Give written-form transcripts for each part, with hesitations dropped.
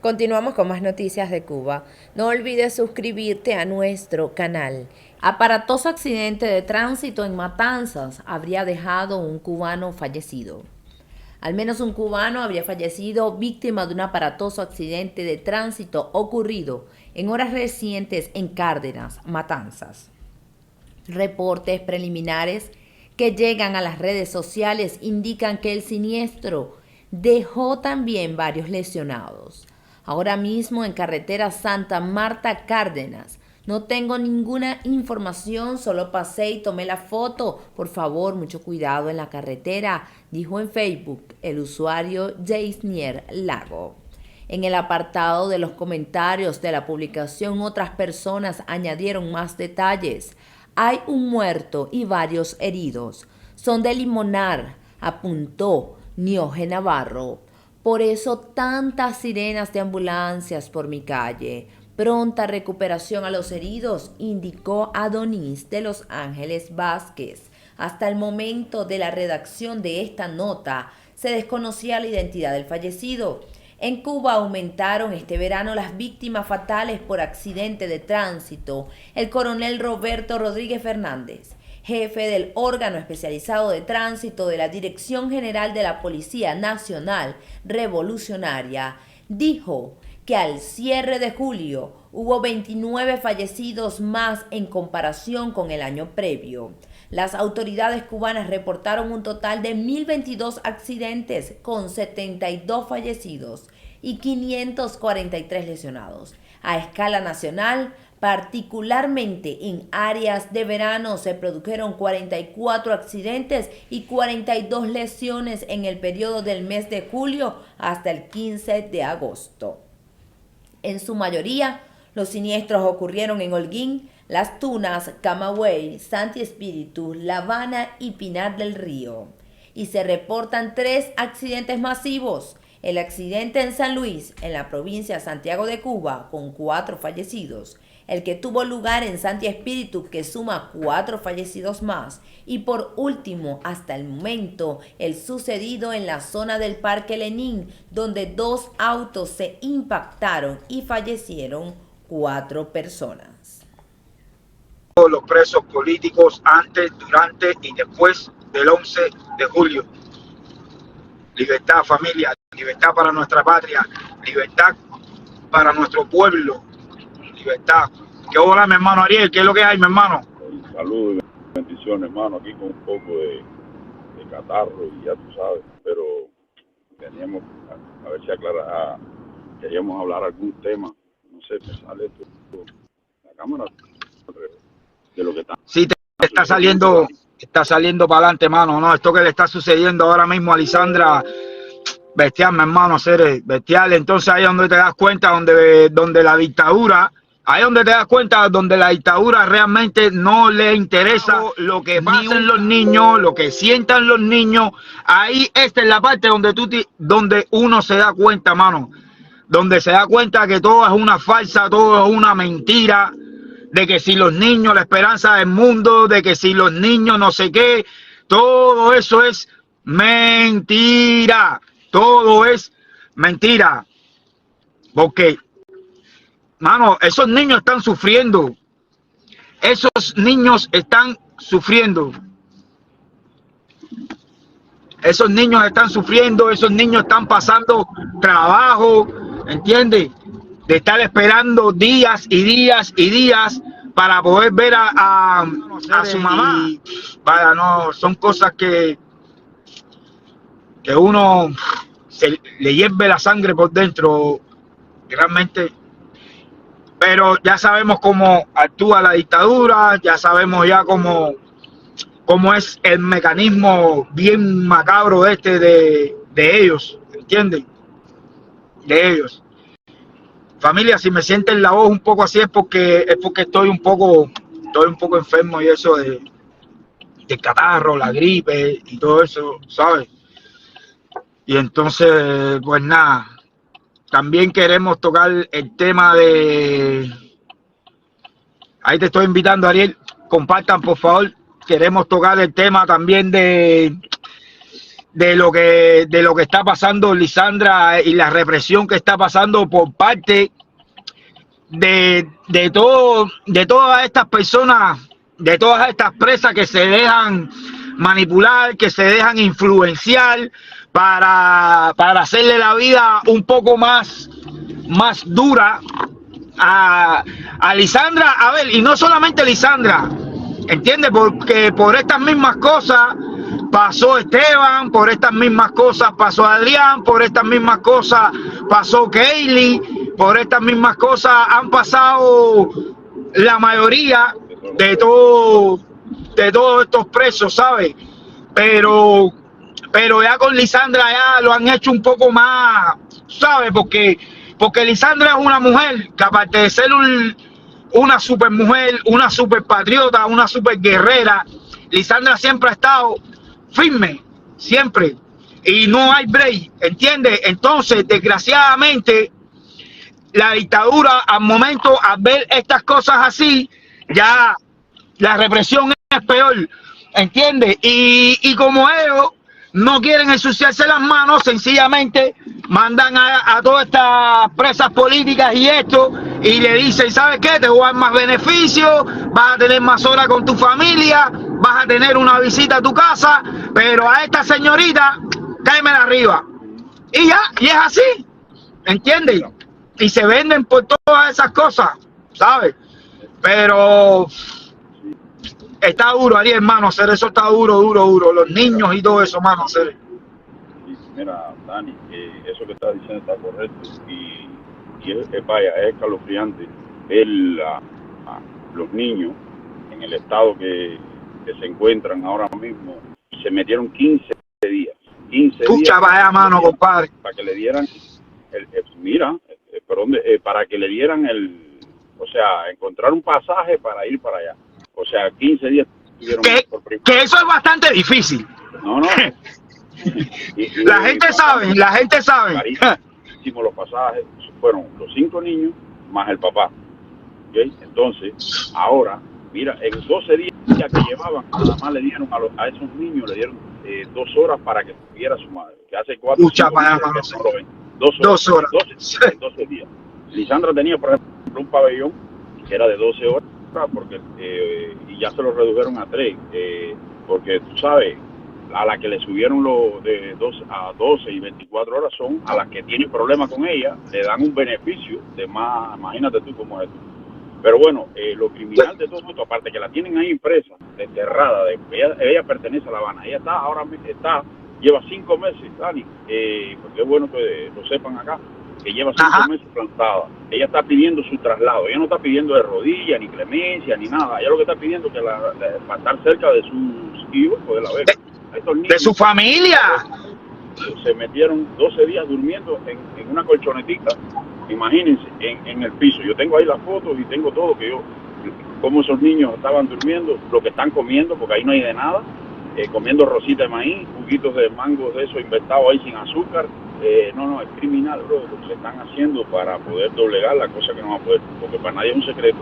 Continuamos con más noticias de Cuba. No olvides suscribirte a nuestro canal. Aparatoso accidente de tránsito en Matanzas habría dejado un cubano fallecido. Al menos un cubano habría fallecido víctima de un aparatoso accidente de tránsito ocurrido en horas recientes en Cárdenas, Matanzas. Reportes preliminares que llegan a las redes sociales indican que el siniestro dejó también varios lesionados. Ahora mismo en carretera Santa Marta Cárdenas. No tengo ninguna información, solo pasé y tomé la foto. Por favor, mucho cuidado en la carretera, dijo en Facebook el usuario Jaisnier Lago. En el apartado de los comentarios de la publicación, otras personas añadieron más detalles. Hay un muerto y varios heridos. Son de Limonar, apuntó Nioge Navarro. Por eso tantas sirenas de ambulancias por mi calle. Pronta recuperación a los heridos, indicó Adonis de Los Ángeles Vázquez. Hasta el momento de la redacción de esta nota, se desconocía la identidad del fallecido. En Cuba aumentaron este verano las víctimas fatales por accidente de tránsito. El coronel Roberto Rodríguez Fernández, jefe del órgano especializado de tránsito de la Dirección General de la Policía Nacional Revolucionaria, dijo que al cierre de julio hubo 29 fallecidos más en comparación con el año previo. Las autoridades cubanas reportaron un total de 1.022 accidentes con 72 fallecidos y 543 lesionados. A escala nacional, particularmente en áreas de verano, se produjeron 44 accidentes y 42 lesiones en el periodo del mes de julio hasta el 15 de agosto. En su mayoría, los siniestros ocurrieron en Holguín, Las Tunas, Camagüey, Santi Espíritu, La Habana y Pinar del Río. Y se reportan 3 accidentes masivos. El accidente en San Luis, en la provincia de Santiago de Cuba, con 4 fallecidos. El que tuvo lugar en Santi Espíritu, que suma 4 fallecidos más. Y por último, hasta el momento, el sucedido en la zona del Parque Lenin, donde 2 autos se impactaron y fallecieron 4 personas. Los presos políticos antes, durante y después del 11 de julio. Libertad, familia, libertad para nuestra patria, libertad para nuestro pueblo, libertad. ¿Qué hola, mi hermano Ariel? ¿Qué es lo que hay, mi hermano? Saludos y bendiciones, hermano, aquí con un poco de catarro y ya tú sabes, pero teníamos, a ver si queríamos hablar algún tema, no sé, me sale la cámara de lo que está. Sí, está saliendo para adelante, hermano, no, esto que le está sucediendo ahora mismo a Lisandra, bestial, mi hermano, seres bestial. Entonces ahí es donde te das cuenta, donde la dictadura, ahí es donde te das cuenta, donde la dictadura realmente no le interesa lo que pasen los niños, lo que sientan los niños. Ahí esta es la parte donde uno se da cuenta, mano, donde se da cuenta que todo es una farsa, todo es una mentira, de que si los niños, la esperanza del mundo, de que si los niños no sé qué, todo eso es mentira. Todo es mentira. Porque, mano, esos niños están sufriendo. Esos niños están sufriendo. Esos niños están sufriendo. Esos niños están pasando trabajo, ¿entiendes? De estar esperando días y días y días para poder ver a su mamá. Y, vaya, no, son cosas que uno le hierve la sangre por dentro, realmente. Pero ya sabemos cómo actúa la dictadura, ya sabemos ya cómo es el mecanismo bien macabro de ellos, ¿entienden? De ellos. Familia, si me sienten la voz un poco así es porque estoy un poco enfermo y eso de catarro, la gripe y todo eso, ¿sabes? Y entonces, pues nada, también queremos tocar el tema de... Ahí te estoy invitando, Ariel, compartan por favor. Queremos tocar el tema también de de lo que está pasando Lisandra y la represión que está pasando por parte de todas estas personas, de todas estas presas que se dejan manipular, que se dejan influenciar para hacerle la vida un poco más dura a Lisandra. A ver, y no solamente Lisandra, ¿entiendes? Porque por estas mismas cosas pasó Esteban, por estas mismas cosas pasó Adrián, por estas mismas cosas pasó Kaylee, por estas mismas cosas han pasado la mayoría de todos estos presos, ¿sabes? Pero ya con Lisandra ya lo han hecho un poco más, ¿sabes? Porque Lisandra es una mujer que, aparte de ser una super mujer, una super patriota, una super guerrera, Lisandra siempre ha estado firme, siempre, y no hay break, ¿entiendes? Entonces, desgraciadamente, la dictadura, al momento, al ver estas cosas así, ya la represión es peor, ¿entiendes? Y como ellos no quieren ensuciarse las manos, sencillamente mandan a todas estas presas políticas y esto, y le dicen, ¿sabes qué? Te voy a dar más beneficios, vas a tener más horas con tu familia, vas a tener una visita a tu casa, pero a esta señorita, cáemela arriba. Y ya, y es así, ¿entiendes? Y se venden por todas esas cosas, ¿sabes? Pero está duro, Ariel, hermano, hacer eso está duro, duro, duro. Los niños y todo eso, hermano, hacer. Mira, Dani, eso que estás diciendo está correcto y vaya, es escalofriante ver a los niños en el estado que se encuentran ahora mismo. Se metieron 15 días. 15 Pucha, días vaya mano, compadre. Para que le dieran, para que le dieran o sea, encontrar un pasaje para ir para allá. O sea, 15 días tuvieron que eso es bastante difícil. No. La gente sabe. Hicimos los pasajes, fueron los 5 niños más el papá. ¿Okay? Entonces, ahora, mira, en 12 días que llevaban, nada más le dieron a esos niños, le dieron 2 horas para que tuviera su madre. Que hace 4 meses que no lo ven. 2 horas. 12 días. Lisandra tenía, por ejemplo, un pabellón que era de 12 horas, porque y ya se lo redujeron a 3, porque tú sabes, a las que le subieron lo de 2 a 12 y 24 horas son a las que tienen problemas con ella, le dan un beneficio de más, imagínate tú cómo es esto. Pero bueno, lo criminal de todo esto, aparte que la tienen ahí impresa, desterrada, ella pertenece a La Habana, ella lleva 5 meses, Dani, porque es bueno que lo sepan acá, que lleva 5 meses plantada. Ella está pidiendo su traslado, ella no está pidiendo de rodillas, ni clemencia, ni nada, ella lo que está pidiendo es que para estar cerca de sus hijos, poderla ver. Estos niños, de su familia. Se metieron 12 días durmiendo en una colchonetita, imagínense, en el piso. Yo tengo ahí las fotos y tengo todo, cómo esos niños estaban durmiendo, lo que están comiendo, porque ahí no hay de nada, comiendo rosita de maíz, juguitos de mango de eso inventados ahí sin azúcar. No, es criminal, bro, lo que se están haciendo para poder doblegar la cosa que no va a poder, porque para nadie es un secreto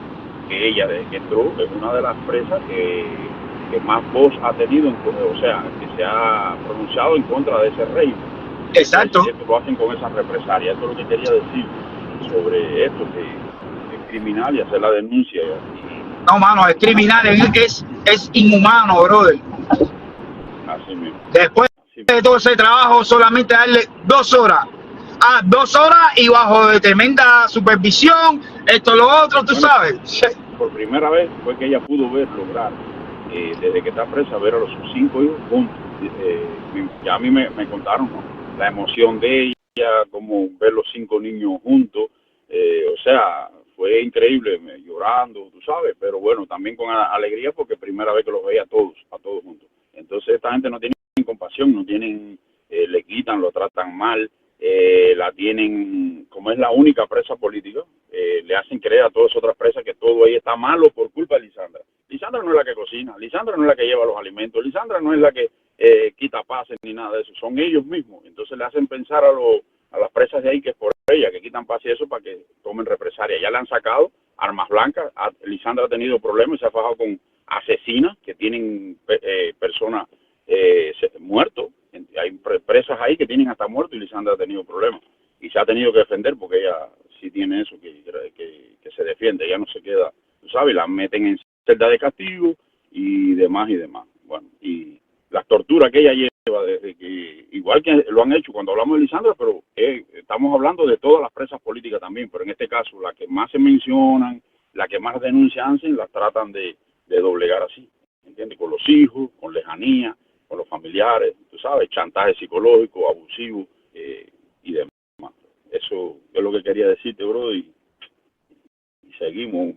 que ella, desde que entró, es una de las presas que más voz ha tenido, o sea, que se ha pronunciado en contra de ese régimen. Exacto. Esto lo hacen con esas represalias. Esto es lo que quería decir sobre esto, que es criminal, y hacer la denuncia. No, mano, es criminal, es inhumano, brother. Así mismo. Después de todo ese trabajo, solamente darle 2 horas. 2 horas y bajo de tremenda supervisión, esto, lo otro, tú sabes. Por primera vez fue que ella pudo lograr, desde que está presa, ver a sus 5 hijos juntos. Ya a mí me contaron, ¿no?, la emoción de ella, como ver los 5 niños juntos. O sea, fue increíble, llorando, tú sabes, pero bueno, también con alegría, porque primera vez que los veía a todos juntos. Entonces esta gente no tiene compasión, no tienen, le quitan, lo tratan mal, la tienen, como es la única presa política, le hacen creer a todas las otras presas que todo ahí está malo por culpa de Lisandra. Lisandra no es la que cocina, Lisandra no es la que lleva los alimentos, Lisandra no es la que quita pases ni nada de eso, son ellos mismos. Entonces le hacen pensar a las presas de ahí que es por ella, que quitan pases y eso para que tomen represalia. Ya le han sacado armas blancas, Lisandra ha tenido problemas y se ha fajado con asesinas que tienen personas muertos. Hay presas ahí que tienen hasta muerto y Lisandra ha tenido problemas. Y se ha tenido que defender porque ella sí tiene eso, que se defiende. Ella no se queda, tú sabes, la meten en celda de castigo y demás y demás. Bueno, y las torturas que ella lleva desde que, igual que lo han hecho cuando hablamos de Lisandra, pero estamos hablando de todas las presas políticas también, pero en este caso, las que más se mencionan, las que más denuncian hacen, las tratan de doblegar así, ¿entiendes? Con los hijos, con lejanía, con los familiares, tú sabes, chantaje psicológico, abusivo y demás. Eso es lo que quería decirte, bro, y seguimos